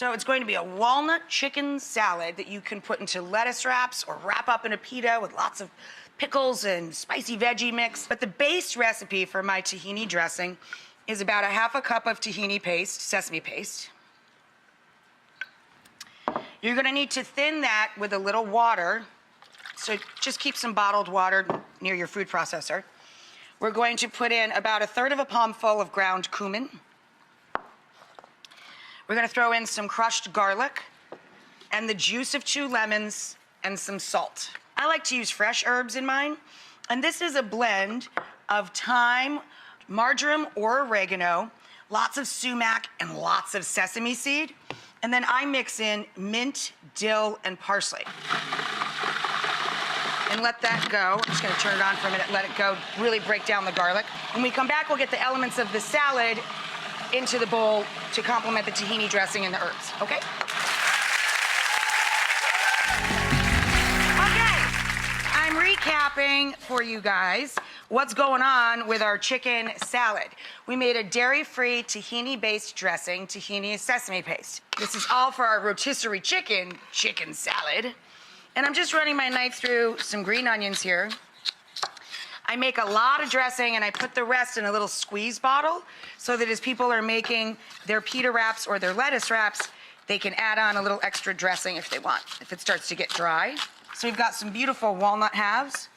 So it's going to be a walnut chicken salad that you can put into lettuce wraps or wrap up in a pita with lots of pickles and spicy veggie mix. But the base recipe for my tahini dressing is about a half a cup of tahini paste, sesame paste. You're gonna need to thin that with a little water. So just keep some bottled water near your food processor. We're going to put in about a third of a palmful of ground cumin. We're gonna throw in some crushed garlic and the juice of 2 lemons and some salt. I like to use fresh herbs in mine. And this is a blend of thyme, marjoram or oregano, lots of sumac and lots of sesame seed. And then I mix in mint, dill, and parsley. And let that go. I'm just gonna turn it on for a minute, let it go, really break down the garlic. When we come back, we'll get the elements of the salad into the bowl to complement the tahini dressing and the herbs, okay? Okay, I'm recapping for you guys what's going on with our chicken salad. We made a dairy-free tahini-based dressing. Tahini is sesame paste. This is all for our rotisserie chicken salad. And I'm just running my knife through some green onions here. I make a lot of dressing and I put the rest in a little squeeze bottle so that as people are making their pita wraps or their lettuce wraps, they can add on a little extra dressing if they want, if it starts to get dry. So we've got some beautiful walnut halves.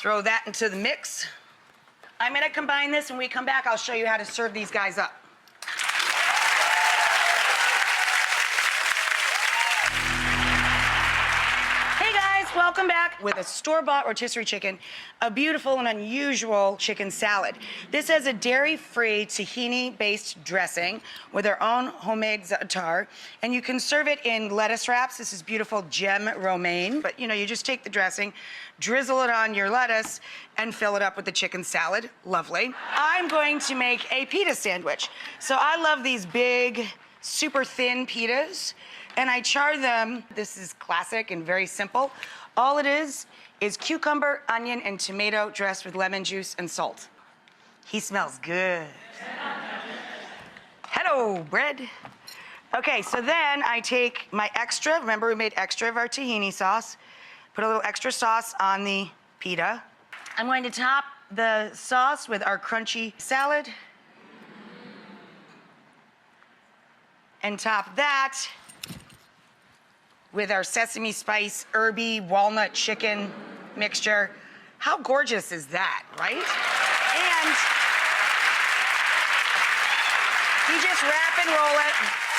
Throw that into the mix. I'm gonna combine this, and when we come back, I'll show you how to serve these guys up. Welcome back with a store-bought rotisserie chicken, a beautiful and unusual chicken salad. This has a dairy-free tahini-based dressing with our own homemade za'atar, and you can serve it in lettuce wraps. This is beautiful gem romaine, but you just take the dressing, drizzle it on your lettuce, and fill it up with the chicken salad. Lovely. I'm going to make a pita sandwich. So I love these big, super thin pitas, and I char them. This is classic and very simple. All it is cucumber, onion, and tomato dressed with lemon juice and salt. He smells good. Hello, bread. Okay, so then I take my extra, remember we made extra of our tahini sauce, put a little extra sauce on the pita. I'm going to top the sauce with our crunchy salad. And top that with our sesame spice, herby, walnut chicken mixture. How gorgeous is that, right? And you just wrap and roll it.